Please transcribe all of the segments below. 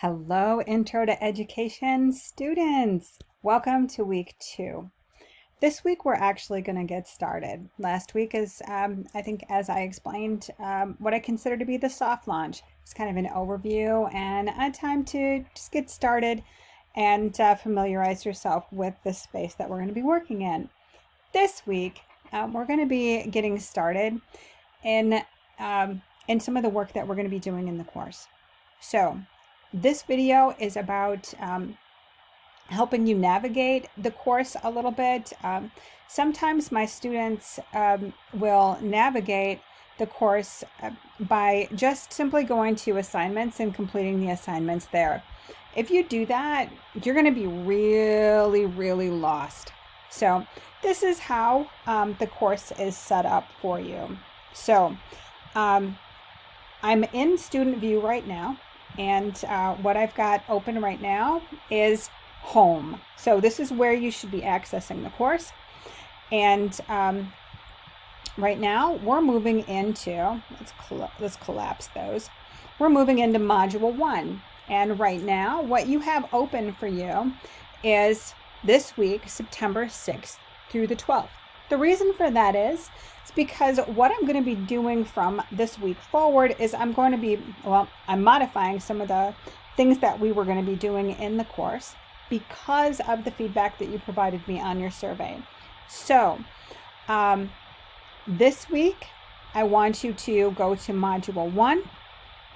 Hello, Intro to Education students. Welcome to week 2. This week we're actually going to get started. Last week is, I think, as I explained, what I consider to be the soft launch. It's kind of an overview and a time to just get started and familiarize yourself with the space that we're going to be working in. This week, we're going to be getting started in some of the work that we're going to be doing in the course. So this video is about helping you navigate the course a little bit. Sometimes my students will navigate the course by just simply going to assignments and completing the assignments there. If you do that, you're going to be really lost. So this is how the course is set up for you. So I'm in student view right now. And what I've got open right now is home. So this is where you should be accessing the course. And right now we're moving into, let's collapse those. We're moving into module 1. And right now what you have open for you is this week, September 6th through the 12th. The reason for that is because what I'm going to be doing from this week forward is I'm modifying some of the things that we were going to be doing in the course because of the feedback that you provided me on your survey. So this week, I want you to go to Module 1,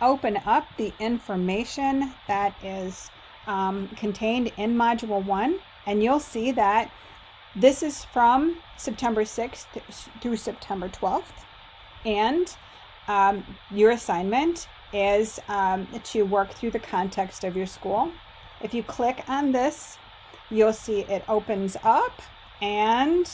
open up the information that is contained in Module 1, and you'll see that this is from September 6th through September 12th, and your assignment is to work through the context of your school. If you click on this, you'll see it opens up, and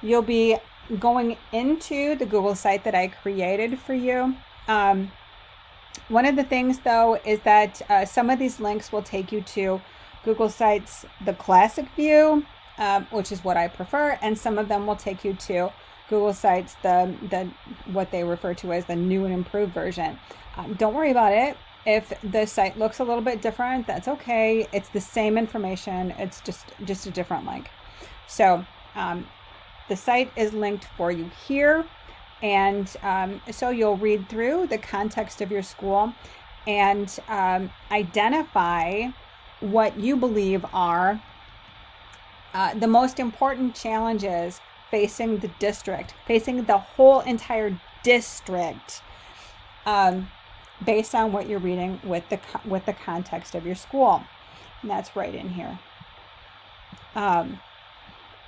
you'll be going into the Google site that I created for you. One of the things, though, is that some of these links will take you to Google Sites, the classic view, which is what I prefer, and some of them will take you to Google Sites, the what they refer to as the new and improved version. Don't worry about it. If the site looks a little bit different, that's okay. It's the same information. It's just a different link. So the site is linked for you here, and so you'll read through the context of your school and identify what you believe are the most important challenges facing the district, facing the whole entire district, based on what you're reading with the context of your school. And that's right in here.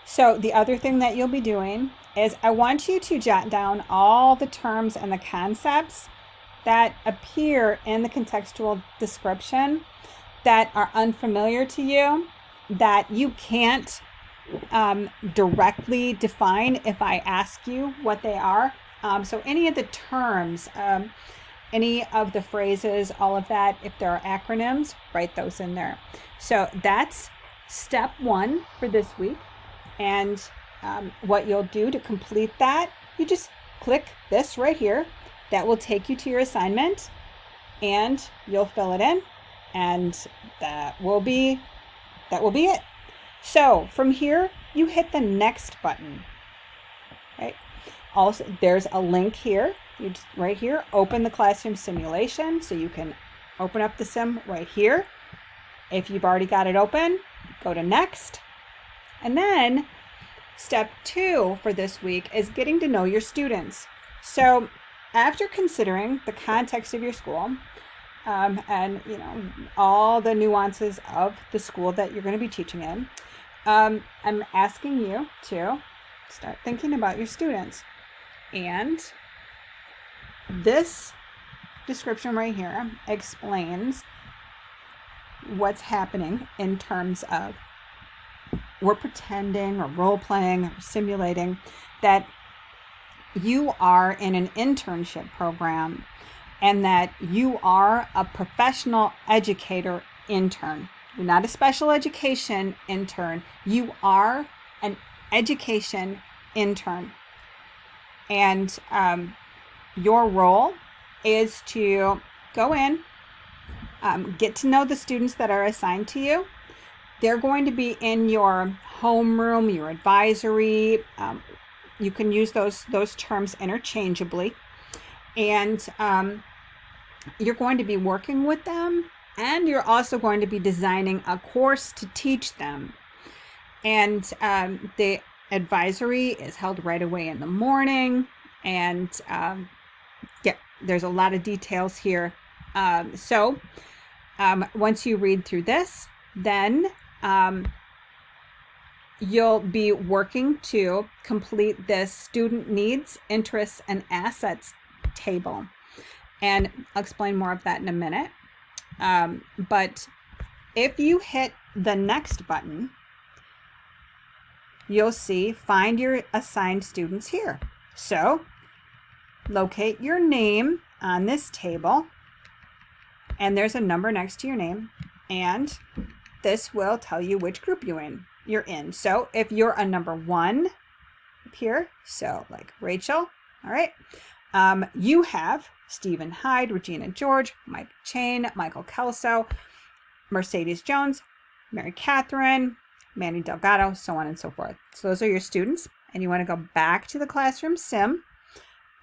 So the other thing that you'll be doing is I want you to jot down all the terms and the concepts that appear in the contextual description that are unfamiliar to you, that you can't directly define if I ask you what they are. So any of the terms, any of the phrases, all of that, if there are acronyms, write those in there. So that's step 1 for this week. And what you'll do to complete that, you just click this right here. That will take you to your assignment, and you'll fill it in, and that will be it. So from here, you hit the next button, right? Also, there's a link here. You just right here, open the classroom simulation. So you can open up the sim right here. If you've already got it open, go to next. And then step 2 for this week is getting to know your students. So after considering the context of your school, and all the nuances of the school that you're going to be teaching in, I'm asking you to start thinking about your students. And this description right here explains what's happening in terms of we're pretending or role-playing or simulating that you are in an internship program and that you are a professional educator intern. You're not a special education intern. You are an education intern. And your role is to go in, Get to know the students that are assigned to you. They're going to be in your homeroom, your advisory. You can use those terms interchangeably. And you're going to be working with them, and you're also going to be designing a course to teach them. And the advisory is held right away in the morning. And yeah, there's a lot of details here. So once you read through this, then you'll be working to complete this student needs, interests, and assets table. And I'll explain more of that in a minute. But if you hit the next button, you'll see find your assigned students here. So locate your name on this table, and there's a number next to your name, and this will tell you which group you're in. So if you're a number 1 up here, so like Rachel, all right, you have Stephen Hyde, Regina George, Mike Chain, Michael Kelso, Mercedes Jones, Mary Catherine, Manny Delgado, so on and so forth. So those are your students, and you want to go back to the classroom sim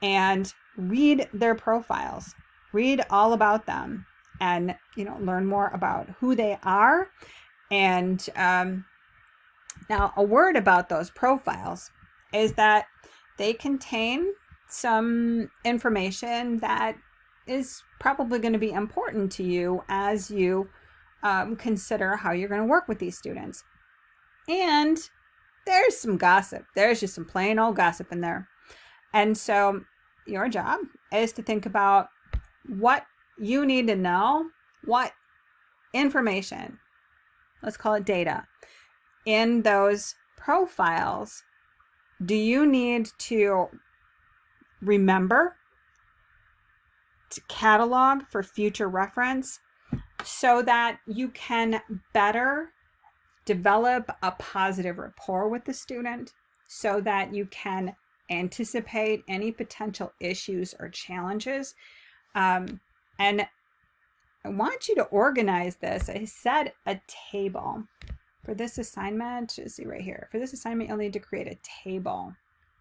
and read their profiles, read all about them, and learn more about who they are. And now a word about those profiles is that they contain some information that is probably going to be important to you as you consider how you're going to work with these students. And there's some gossip. There's just some plain old gossip in there. And so your job is to think about what you need to know, what information, let's call it data, in those profiles do you need to remember, to catalog for future reference, so that you can better develop a positive rapport with the student, so that you can anticipate any potential issues or challenges. And I want you to organize this. I said a table. For this assignment, let's see right here. For this assignment, you'll need to create a table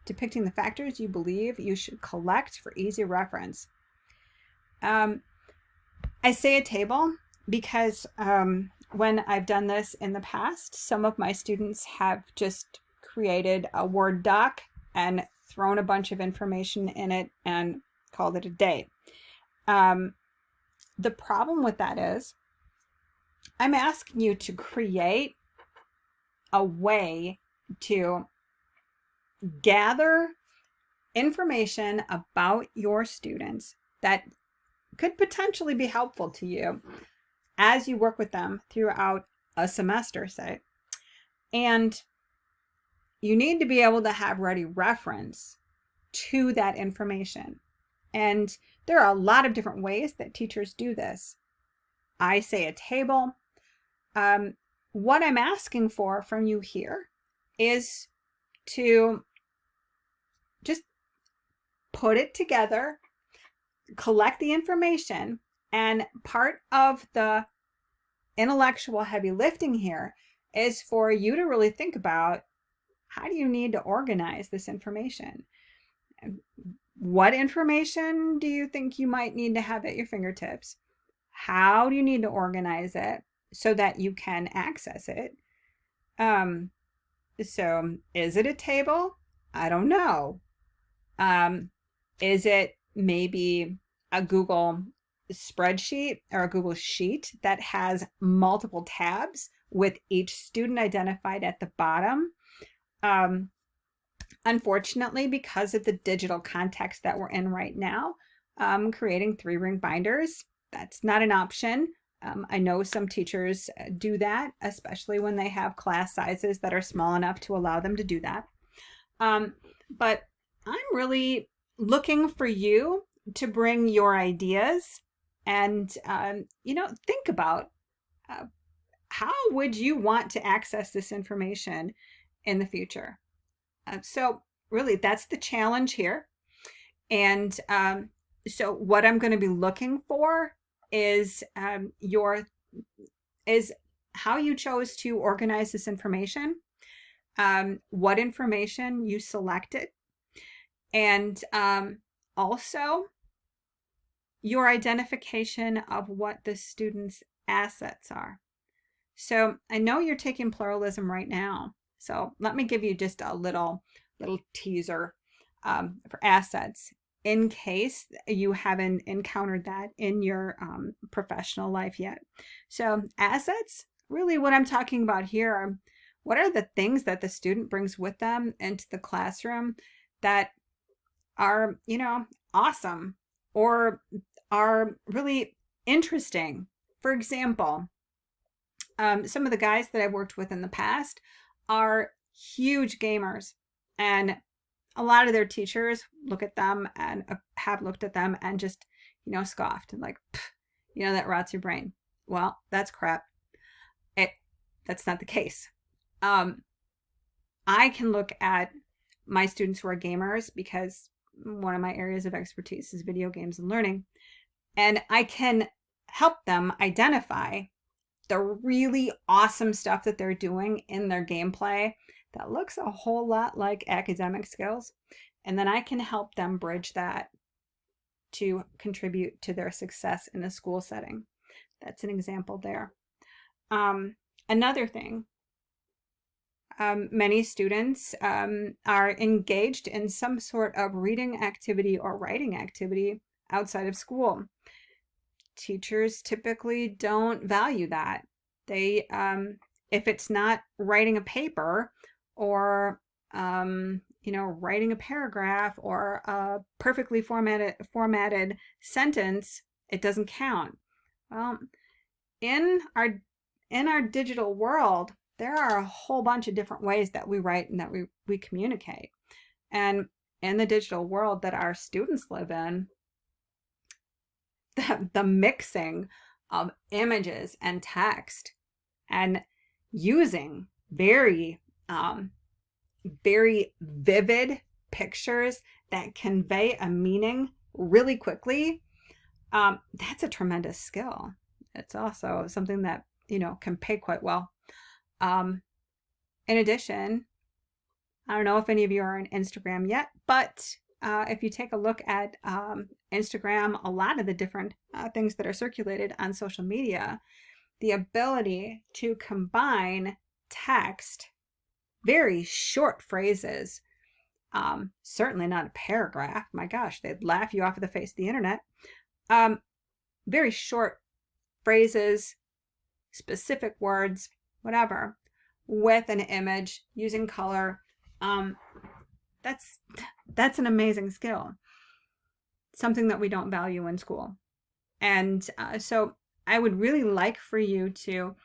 depicting the factors you believe you should collect for easy reference. I say a table because when I've done this in the past, some of my students have just created a Word doc and thrown a bunch of information in it and called it a day. The problem with that is I'm asking you to create a way to gather information about your students that could potentially be helpful to you as you work with them throughout a semester, say. And you need to be able to have ready reference to that information. And there are a lot of different ways that teachers do this. I say a table. What I'm asking for from you here is to just put it together, collect the information, and part of the intellectual heavy lifting here is for you to really think about, how do you need to organize this information? What information do you think you might need to have at your fingertips? How do you need to organize it so that you can access it? So is it a table? I don't know. Is it maybe a Google spreadsheet or a Google sheet that has multiple tabs with each student identified at the bottom? Unfortunately, because of the digital context that we're in right now, creating 3-ring binders, that's not an option. I know some teachers do that, especially when they have class sizes that are small enough to allow them to do that. But I'm really looking for you to bring your ideas and, think about how would you want to access this information in the future? So really, that's the challenge here. And so what I'm going to be looking for is your is how you chose to organize this information, what information you selected, and also your identification of what the student's assets are. So I know you're taking pluralism right now. So let me give you just a little teaser for assets in case you haven't encountered that in your professional life yet. So assets, really what I'm talking about here are what are the things that the student brings with them into the classroom that are, awesome or are really interesting. For example, some of the guys that I've worked with in the past are huge gamers, and a lot of their teachers look at them and have looked at them and just, scoffed and like, that rots your brain. Well, that's crap. That's not the case. I can look at my students who are gamers because one of my areas of expertise is video games and learning, and I can help them identify the really awesome stuff that they're doing in their gameplay that looks a whole lot like academic skills. And then I can help them bridge that to contribute to their success in a school setting. That's an example there. Another thing, many students are engaged in some sort of reading activity or writing activity outside of school. Teachers typically don't value that. They, if it's not writing a paper or, writing a paragraph or a perfectly formatted sentence, it doesn't count. Well, in our digital world, there are a whole bunch of different ways that we write and that we communicate. And in the digital world that our students live in, the mixing of images and text and using very vivid pictures that convey a meaning really quickly, that's a tremendous skill. It's also something that can pay quite well. In addition, I don't know if any of you are on Instagram yet, but if you take a look at Instagram, a lot of the different things that are circulated on social media, the ability to combine text, very short phrases, certainly not a paragraph. My gosh, they'd laugh you off of the face of the internet. Very short phrases, specific words, whatever, with an image using color. That's an amazing skill, something that we don't value in school. And so I would really like for you to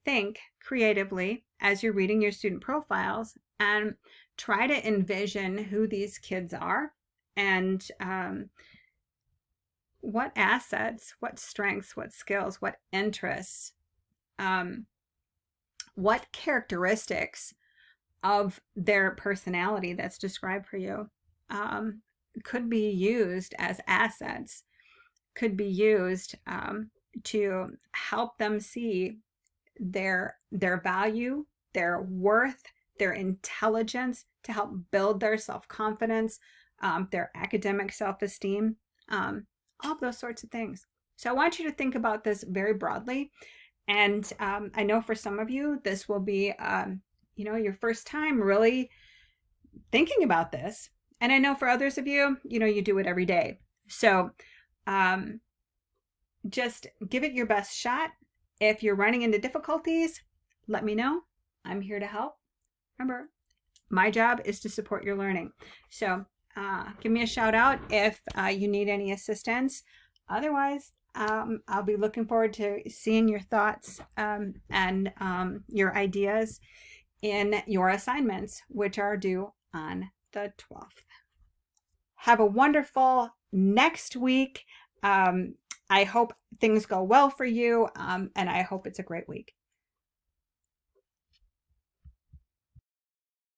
think creatively as you're reading your student profiles and try to envision who these kids are and what assets, what strengths, what skills, what interests, what characteristics of their personality that's described for you could be used as assets, could be used to help them see their value, their worth, their intelligence, to help build their self-confidence, their academic self-esteem, all of those sorts of things. So I want you to think about this very broadly. And I know for some of you, this will be, your first time really thinking about this. And I know for others of you, you do it every day. So just give it your best shot. If you're running into difficulties, let me know. I'm here to help. Remember, my job is to support your learning. So give me a shout out if you need any assistance. Otherwise, I'll be looking forward to seeing your thoughts and your ideas in your assignments, which are due on the 12th. Have a wonderful next week. I hope things go well for you, and I hope it's a great week.